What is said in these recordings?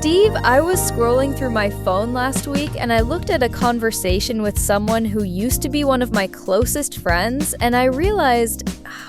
Steve, I was scrolling through my phone last week and I looked at a conversation with someone who used to be one of my closest friends, and I realized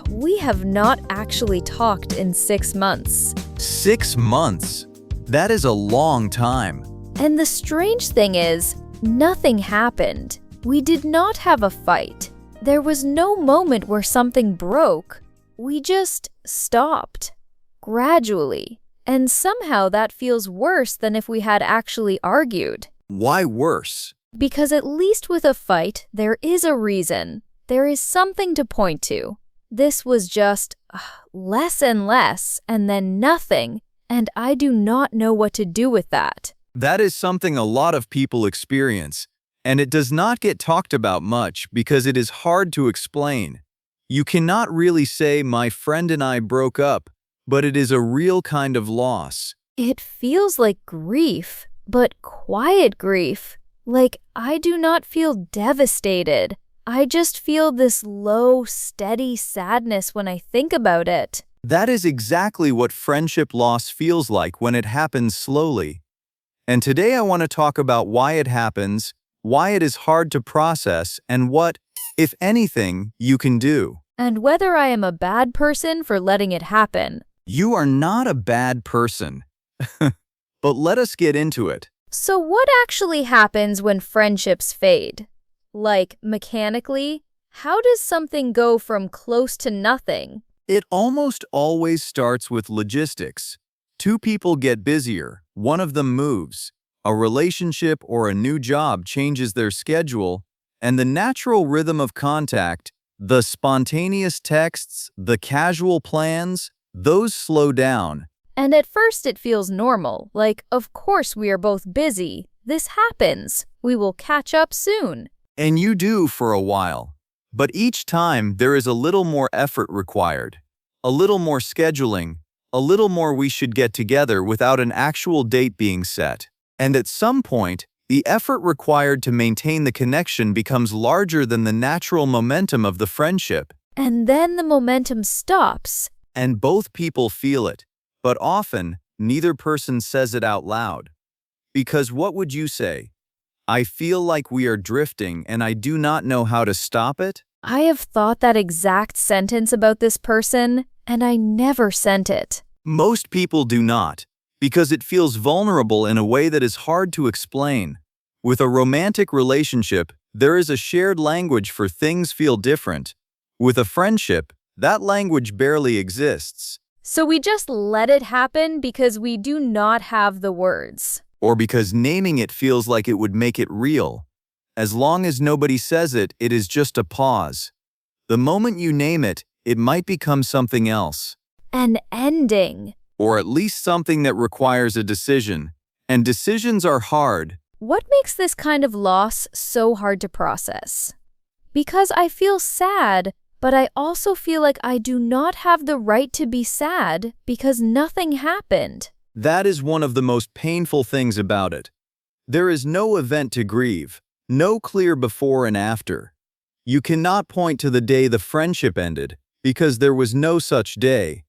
we have not actually talked in 6 months. 6 months? That is a long time. And the strange thing is, nothing happened. We did not have a fight. There was no moment where something broke. We just stopped. Gradually. And somehow that feels worse than if we had actually argued. Why worse? Because at least with a fight, there is a reason. There is something to point to. This was just less and less, and then nothing, and I do not know what to do with that. That is something a lot of people experience, and it does not get talked about much because it is hard to explain. You cannot really say my friend and I broke up, but it is a real kind of loss. It feels like grief, but quiet grief. Like I do not feel devastated. I just feel this low, steady sadness when I think about it. That is exactly what friendship loss feels like when it happens slowly. And today I want to talk about why it happens, why it is hard to process, and what, if anything, you can do. And whether I am a bad person for letting it happen. You are not a bad person. But let us get into it. So what actually happens when friendships fade? Like, mechanically, how does something go from close to nothing? It almost always starts with logistics. Two people get busier, one of them moves, a relationship or a new job changes their schedule, and the natural rhythm of contact, the spontaneous texts, the casual plans, those slow down. And at first it feels normal, like, of course we are both busy. This happens. We will catch up soon. And you do for a while. But each time there is a little more effort required, a little more scheduling, a little more we should get together without an actual date being set. And at some point, the effort required to maintain the connection becomes larger than the natural momentum of the friendship. And then the momentum stops. And both people feel it, but often, neither person says it out loud. Because what would you say? I feel like we are drifting and I do not know how to stop it? I have thought that exact sentence about this person, and I never sent it. Most people do not, because it feels vulnerable in a way that is hard to explain. With a romantic relationship, there is a shared language for things feel different. With a friendship, that language barely exists. So we just let it happen because we do not have the words. Or because naming it feels like it would make it real. As long as nobody says it, it is just a pause. The moment you name it, it might become something else. An ending. Or at least something that requires a decision. And decisions are hard. What makes this kind of loss so hard to process? Because I feel sad, but I also feel like I do not have the right to be sad because nothing happened. That is one of the most painful things about it. There is no event to grieve, no clear before and after. You cannot point to the day the friendship ended because there was no such day.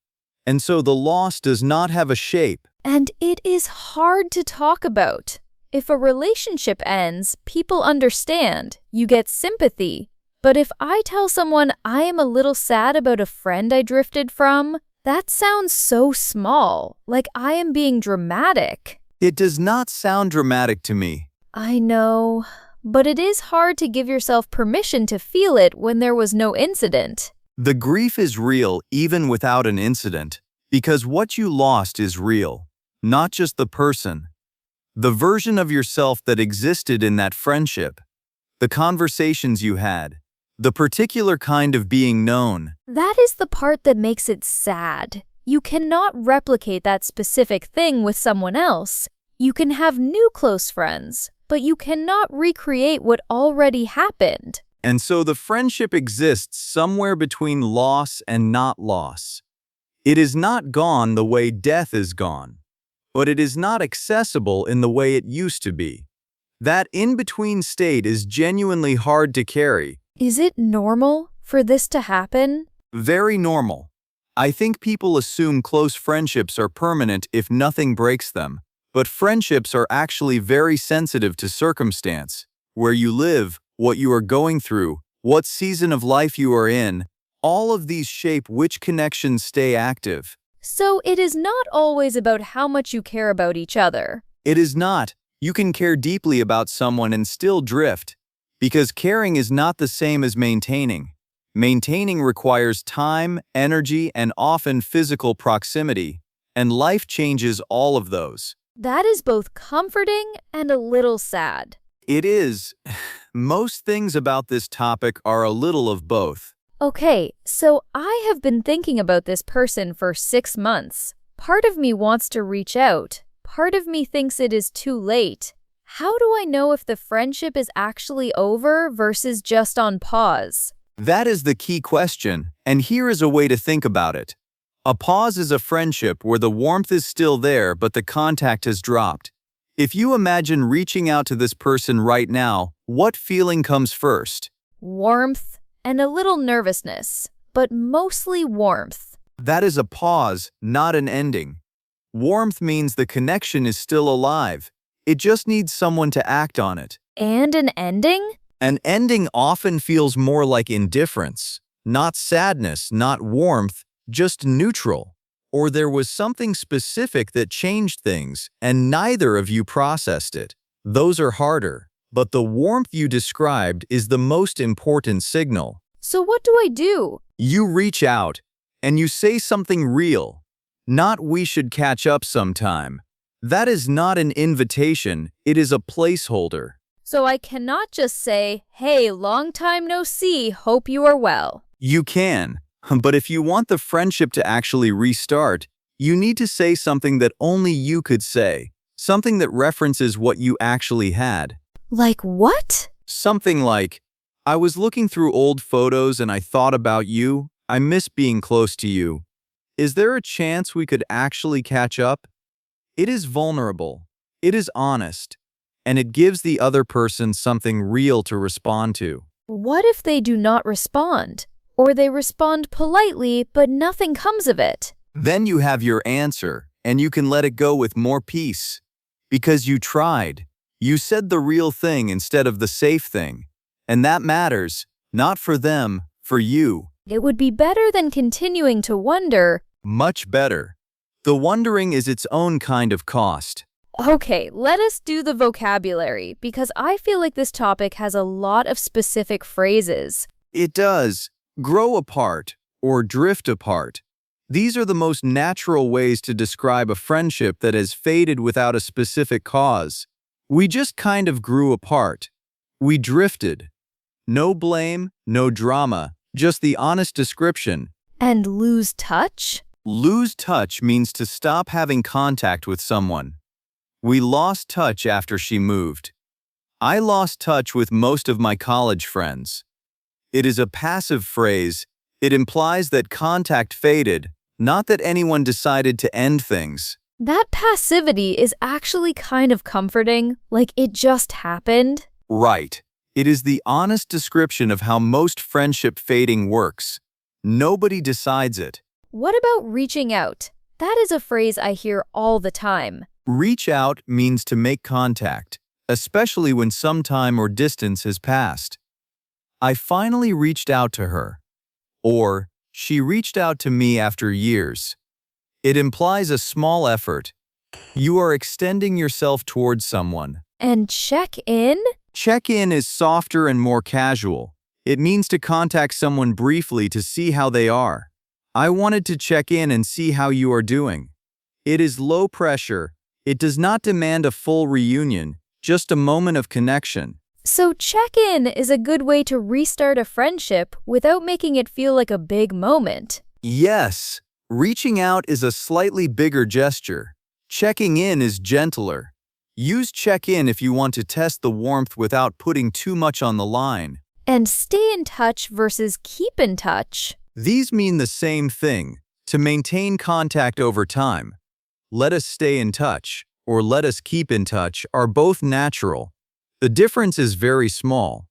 And so the loss does not have a shape. And it is hard to talk about. If a relationship ends, people understand. You get sympathy. But if I tell someone I am a little sad about a friend I drifted from, that sounds so small, like I am being dramatic. It does not sound dramatic to me. I know, but it is hard to give yourself permission to feel it when there was no incident. The grief is real even without an incident, because what you lost is real, not just the person. The version of yourself that existed in that friendship, the conversations you had, the particular kind of being known. That is the part that makes it sad. You cannot replicate that specific thing with someone else. You can have new close friends, but you cannot recreate what already happened. And so the friendship exists somewhere between loss and not loss. It is not gone the way death is gone, but it is not accessible in the way it used to be. That in-between state is genuinely hard to carry. Is it normal for this to happen? Very normal. I think people assume close friendships are permanent if nothing breaks them, But friendships are actually very sensitive to circumstance. Where you live, what you are going through, what season of life you are in, all of these shape which connections stay active. So it is not always about how much you care about each other. It is not. You can care deeply about someone and still drift. Because caring is not the same as maintaining. Maintaining requires time, energy, and often physical proximity. And life changes all of those. That is both comforting and a little sad. It is. Most things about this topic are a little of both. Okay, so I have been thinking about this person for 6 months. Part of me wants to reach out. Part of me thinks it is too late. How do I know if the friendship is actually over versus just on pause? That is the key question, and here is a way to think about it. A pause is a friendship where the warmth is still there but the contact has dropped. If you imagine reaching out to this person right now, what feeling comes first? Warmth and a little nervousness, but mostly warmth. That is a pause, not an ending. Warmth means the connection is still alive. It just needs someone to act on it. And an ending? An ending often feels more like indifference, not sadness, not warmth, just neutral. Or there was something specific that changed things, and neither of you processed it. Those are harder, but the warmth you described is the most important signal. So what do I do? You reach out, and you say something real. Not "we should catch up sometime." That is not an invitation, it is a placeholder. So I cannot just say, hey, long time no see, hope you are well. You can, but if you want the friendship to actually restart, you need to say something that only you could say. Something that references what you actually had. Like what? Something like, "I was looking through old photos and I thought about you. I miss being close to you. Is there a chance we could actually catch up?" It is vulnerable, it is honest, and it gives the other person something real to respond to. What if they do not respond? Or they respond politely, but nothing comes of it? Then you have your answer, and you can let it go with more peace. Because you tried. You said the real thing instead of the safe thing. And that matters, not for them, for you. It would be better than continuing to wonder. Much better. The wondering is its own kind of cost. Okay, let us do the vocabulary, because I feel like this topic has a lot of specific phrases. It does. Grow apart, or drift apart. These are the most natural ways to describe a friendship that has faded without a specific cause. We just kind of grew apart. We drifted. No blame, no drama, just the honest description. And lose touch? Lose touch means to stop having contact with someone. We lost touch after she moved. I lost touch with most of my college friends. It is a passive phrase. It implies that contact faded, not that anyone decided to end things. That passivity is actually kind of comforting, like it just happened. Right. It is the honest description of how most friendship fading works. Nobody decides it. What about reaching out? That is a phrase I hear all the time. Reach out means to make contact, especially when some time or distance has passed. I finally reached out to her. Or, she reached out to me after years. It implies a small effort. You are extending yourself towards someone. And check in? Check-in is softer and more casual. It means to contact someone briefly to see how they are. I wanted to check in and see how you are doing. It is low pressure. It does not demand a full reunion, just a moment of connection. So check-in is a good way to restart a friendship without making it feel like a big moment. Yes, reaching out is a slightly bigger gesture. Checking in is gentler. Use check-in if you want to test the warmth without putting too much on the line. And stay in touch versus keep in touch. These mean the same thing, to maintain contact over time. Let us stay in touch, or let us keep in touch are both natural. The difference is very small.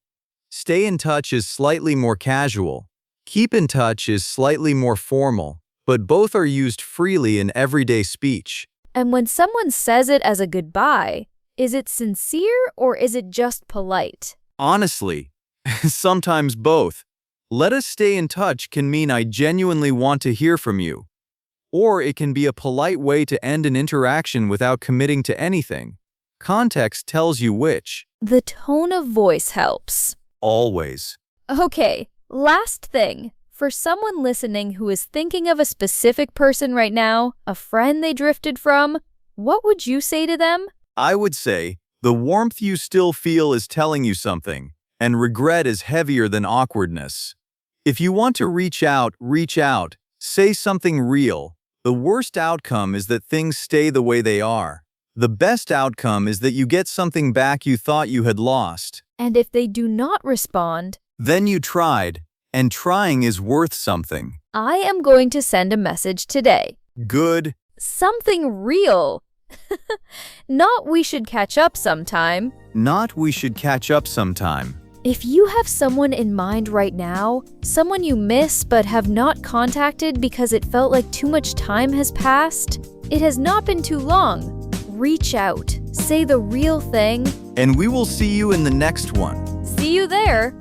Stay in touch is slightly more casual. Keep in touch is slightly more formal, but both are used freely in everyday speech. And when someone says it as a goodbye, is it sincere or is it just polite? Honestly, sometimes both. Let us stay in touch can mean I genuinely want to hear from you. Or it can be a polite way to end an interaction without committing to anything. Context tells you which. The tone of voice helps. Always. Okay, last thing. For someone listening who is thinking of a specific person right now, a friend they drifted from, what would you say to them? I would say, the warmth you still feel is telling you something, and regret is heavier than awkwardness. If you want to reach out, say something real. The worst outcome is that things stay the way they are. The best outcome is that you get something back you thought you had lost. And if they do not respond, Then you tried, and trying is worth something. I am going to send a message today. Good. Something real. Not we should catch up sometime. Not we should catch up sometime. If you have someone in mind right now, someone you miss but have not contacted because it felt like too much time has passed, it has not been too long. Reach out, say the real thing. And we will see you in the next one. See you there.